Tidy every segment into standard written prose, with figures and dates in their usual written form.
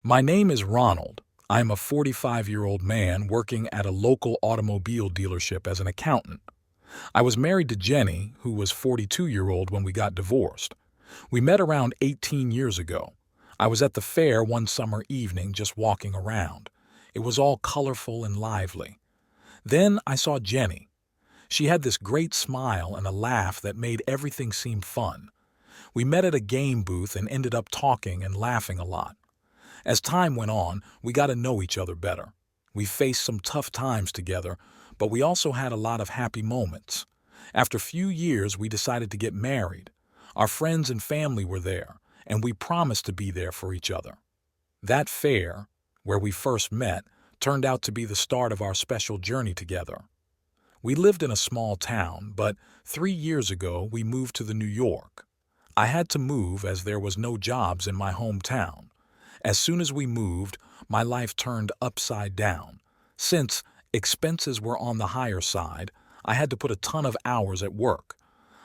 My name is Ronald. I am a 45-year-old man working at a local automobile dealership as an accountant. I was married to Jenny, who was 42-year-old when we got divorced. We met around 18 years ago. I was at the fair one summer evening just walking around. It was all colorful and lively. Then I saw Jenny. She had this great smile and a laugh that made everything seem fun. We met at a game booth and ended up talking and laughing a lot. As time went on, we got to know each other better. We faced some tough times together, but we also had a lot of happy moments. After a few years, we decided to get married. Our friends and family were there, and we promised to be there for each other. That fair, where we first met, turned out to be the start of our special journey together. We lived in a small town, but 3 years ago we moved to New York. I had to move as there was no jobs in my hometown. As soon as we moved, my life turned upside down. Since expenses were on the higher side, I had to put a ton of hours at work.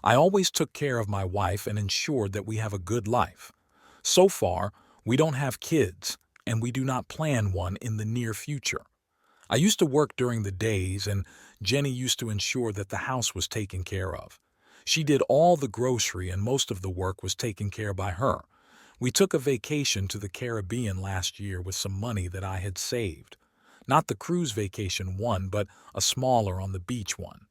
I always took care of my wife and ensured that we have a good life. So far, we don't have kids, and we do not plan one in the near future. I used to work during the days, and Jenny used to ensure that the house was taken care of. She did all the grocery, and most of the work was taken care by her. We took a vacation to the Caribbean last year with some money that I had saved. Not the cruise vacation one, but a smaller on the beach one.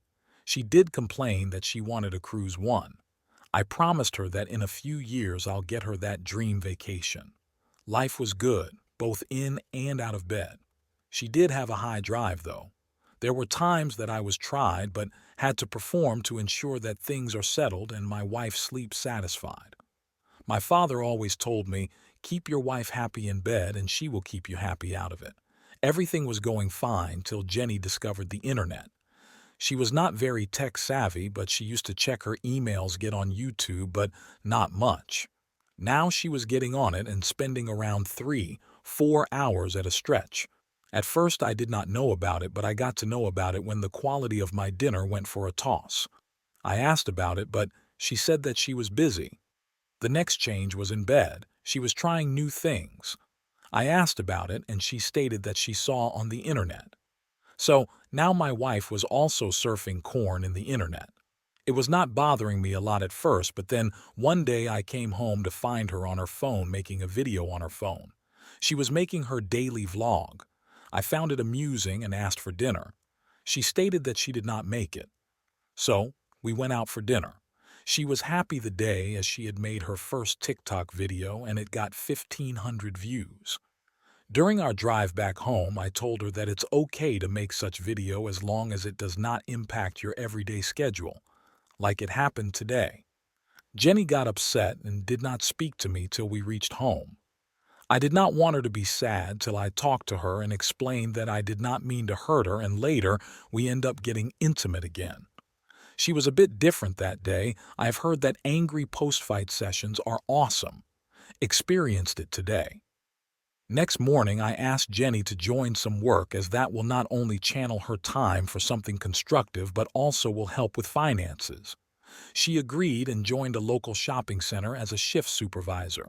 She did complain that she wanted a cruise one. I promised her that in a few years I'll get her that dream vacation. Life was good, both in and out of bed. She did have a high drive, though. There were times that I was tried, but had to perform to ensure that things are settled and my wife sleeps satisfied. My father always told me, keep your wife happy in bed and she will keep you happy out of it. Everything was going fine till Jenny discovered the internet. She was not very tech savvy, but she used to check her emails, get on YouTube, but not much. Now she was getting on it and spending around 3-4 hours at a stretch. At first I did not know about it, but I got to know about it when the quality of my dinner went for a toss. I asked about it, but she said that she was busy. The next change was in bed. She was trying new things. I asked about it, and she stated that she saw on the internet. So now my wife was also surfing porn in the internet. It was not bothering me a lot at first, but then one day I came home to find her on her phone making a video on her phone. She was making her daily vlog. I found it amusing and asked for dinner. She stated that she did not make it. So we went out for dinner. She was happy the day as she had made her first TikTok video and it got 1,500 views. During our drive back home, I told her that it's okay to make such video as long as it does not impact your everyday schedule, like it happened today. Jenny got upset and did not speak to me till we reached home. I did not want her to be sad till I talked to her and explained that I did not mean to hurt her, and later we end up getting intimate again. She was a bit different that day. I have heard that angry post-fight sessions are awesome. Experienced it today. Next morning, I asked Jenny to join some work as that will not only channel her time for something constructive but also will help with finances. She agreed and joined a local shopping center as a shift supervisor.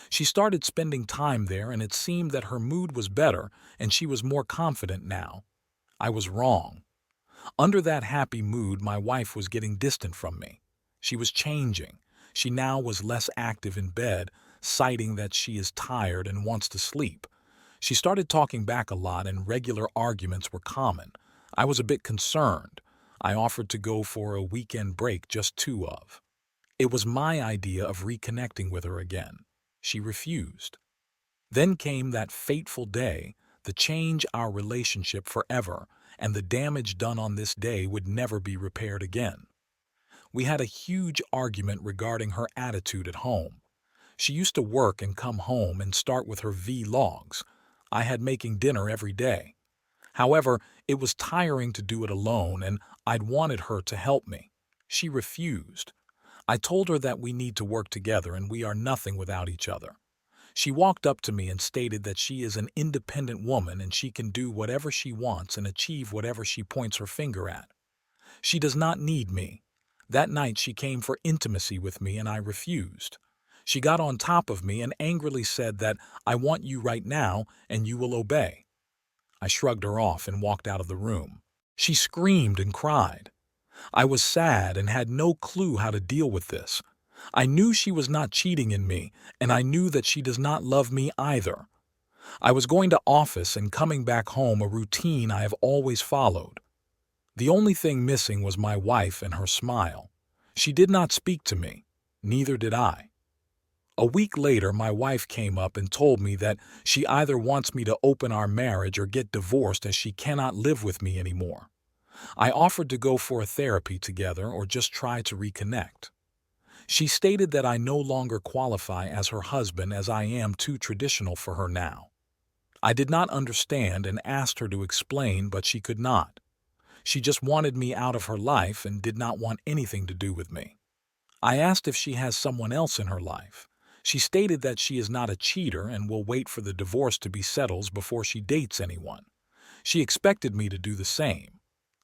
She started spending time there and it seemed that her mood was better and she was more confident now. I was wrong. Under that happy mood, my wife was getting distant from me. She was changing. She now was less active in bed, citing that she is tired and wants to sleep. She started talking back a lot and regular arguments were common. I was a bit concerned. I offered to go for a weekend break, just two of. It was my idea of reconnecting with her again. She refused. Then came that fateful day, the change our relationship forever, and the damage done on this day would never be repaired again. We had a huge argument regarding her attitude at home. She used to work and come home and start with her vlogs. I had making dinner every day. However, it was tiring to do it alone and I'd wanted her to help me. She refused. I told her that we need to work together and we are nothing without each other. She walked up to me and stated that she is an independent woman and she can do whatever she wants and achieve whatever she points her finger at. She does not need me. That night she came for intimacy with me and I refused. She got on top of me and angrily said that I want you right now and you will obey. I shrugged her off and walked out of the room. She screamed and cried. I was sad and had no clue how to deal with this. I knew she was not cheating in me, and I knew that she does not love me either. I was going to office and coming back home, a routine I have always followed. The only thing missing was my wife and her smile. She did not speak to me. Neither did I. A week later, my wife came up and told me that she either wants me to open our marriage or get divorced as she cannot live with me anymore. I offered to go for a therapy together or just try to reconnect. She stated that I no longer qualify as her husband as I am too traditional for her now. I did not understand and asked her to explain, but she could not. She just wanted me out of her life and did not want anything to do with me. I asked if she has someone else in her life. She stated that she is not a cheater and will wait for the divorce to be settled before she dates anyone. She expected me to do the same.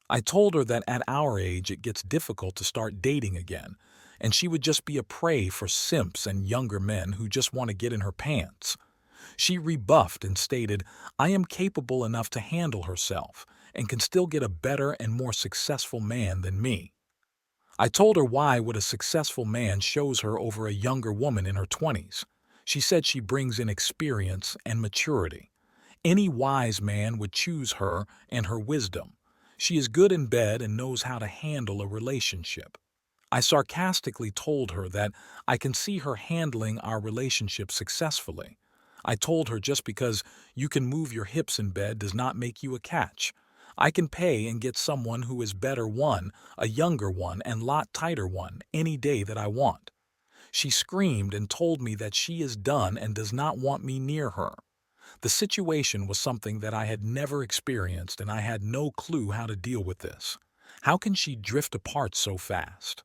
I told her that at our age it gets difficult to start dating again, and she would just be a prey for simps and younger men who just want to get in her pants. She rebuffed and stated, I am capable enough to handle herself and can still get a better and more successful man than me. I told her why would a successful man shows her over a younger woman in her 20s. She said she brings in experience and maturity. Any wise man would choose her and her wisdom. She is good in bed and knows how to handle a relationship. I sarcastically told her that I can see her handling our relationship successfully. I told her just because you can move your hips in bed does not make you a catch. I can pay and get someone who is better one, a younger one, and lot tighter one, any day that I want. She screamed and told me that she is done and does not want me near her. The situation was something that I had never experienced and I had no clue how to deal with this. How can she drift apart so fast?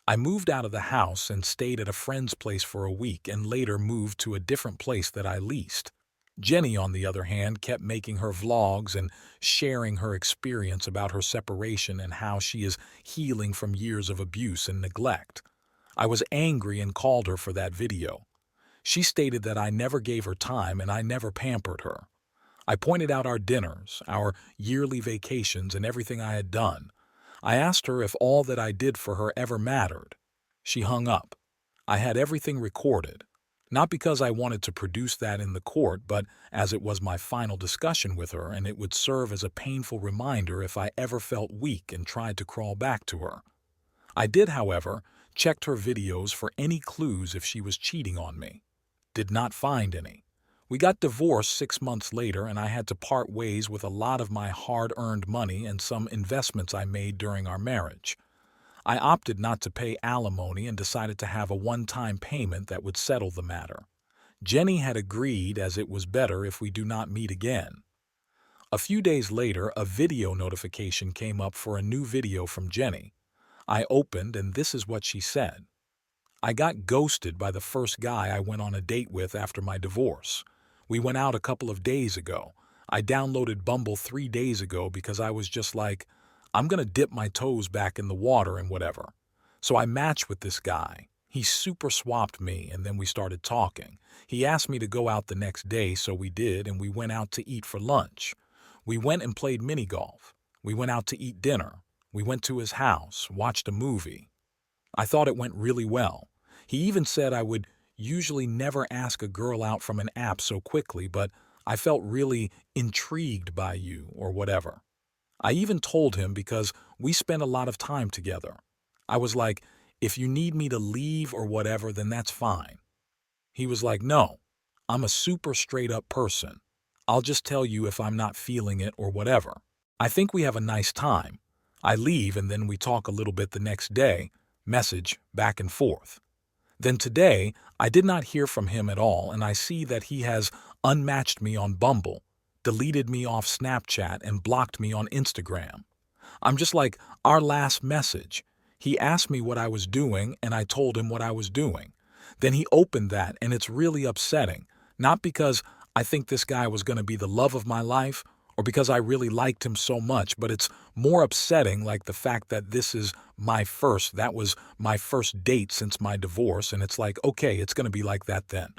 I moved out of the house and stayed at a friend's place for a week and later moved to a different place that I leased. Jenny, on the other hand, kept making her vlogs and sharing her experience about her separation and how she is healing from years of abuse and neglect. I was angry and called her for that video. She stated that I never gave her time and I never pampered her. I pointed out our dinners, our yearly vacations, and everything I had done. I asked her if all that I did for her ever mattered. She hung up. I had everything recorded. Not because I wanted to produce that in the court, but as it was my final discussion with her and it would serve as a painful reminder if I ever felt weak and tried to crawl back to her. I did, however, checked her videos for any clues if she was cheating on me. Did not find any. We got divorced 6 months later and I had to part ways with a lot of my hard-earned money and some investments I made during our marriage. I opted not to pay alimony and decided to have a one-time payment that would settle the matter. Jenny had agreed as it was better if we do not meet again. A few days later, a video notification came up for a new video from Jenny. I opened and this is what she said. I got ghosted by the first guy I went on a date with after my divorce. We went out a couple of days ago. I downloaded Bumble 3 days ago because I was just like, I'm gonna dip my toes back in the water and whatever. So I matched with this guy. He super swapped me and then we started talking. He asked me to go out the next day, so we did, and we went out to eat for lunch. We went and played mini golf. We went out to eat dinner. We went to his house, watched a movie. I thought it went really well. He even said I would usually never ask a girl out from an app so quickly, but I felt really intrigued by you or whatever. I even told him because we spent a lot of time together. I was like, if you need me to leave or whatever, then that's fine. He was like, no, I'm a super straight up person. I'll just tell you if I'm not feeling it or whatever. I think we have a nice time. I leave and then we talk a little bit the next day, message back and forth. Then today, I did not hear from him at all and I see that he has unmatched me on Bumble, deleted me off Snapchat and blocked me on Instagram. I'm just like, our last message. He asked me what I was doing and I told him what I was doing. Then he opened that and it's really upsetting, not because I think this guy was going to be the love of my life or because I really liked him so much, but it's more upsetting, like the fact that that was my first date since my divorce, and it's like, okay, it's going to be like that then.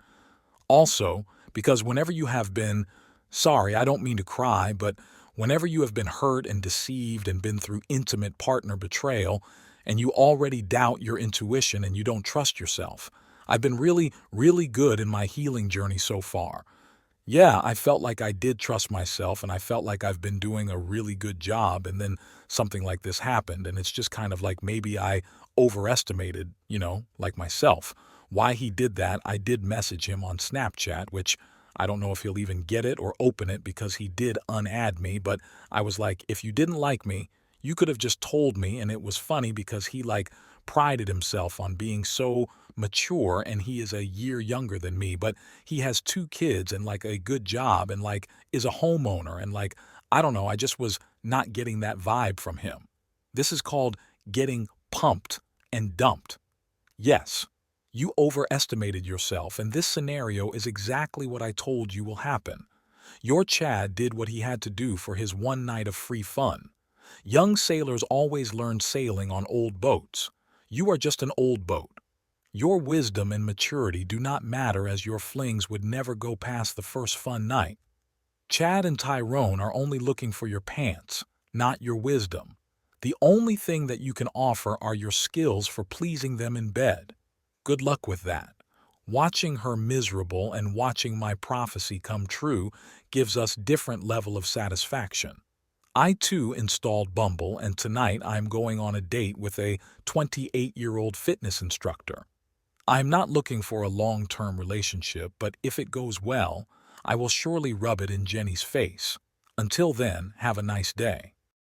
Also, because whenever you have been, sorry, I don't mean to cry, but whenever you have been hurt and deceived and been through intimate partner betrayal, and you already doubt your intuition and you don't trust yourself, I've been really, really good in my healing journey so far. Yeah, I felt like I did trust myself and I felt like I've been doing a really good job, and then something like this happened, and it's just kind of like maybe I overestimated, like myself. Why he did that, I did message him on Snapchat, which I don't know if he'll even get it or open it because he did unadd me, but I was like, if you didn't like me, you could have just told me. And it was funny because he like prided himself on being so mature, and he is a year younger than me, but he has two kids and like a good job and like is a homeowner, and like I don't know, I just was not getting that vibe from him. This is called getting pumped and dumped. Yes, you overestimated yourself, and this scenario is exactly what I told you will happen. Your Chad did what he had to do for his one night of free fun. Young sailors always learn sailing on old boats. You are just an old boat. Your wisdom and maturity do not matter, as your flings would never go past the first fun night. Chad and Tyrone are only looking for your pants, not your wisdom. The only thing that you can offer are your skills for pleasing them in bed. Good luck with that. Watching her miserable and watching my prophecy come true gives us different level of satisfaction. I too installed Bumble, and tonight I'm going on a date with a 28-year-old fitness instructor. I'm not looking for a long-term relationship, but if it goes well, I will surely rub it in Jenny's face. Until then, have a nice day.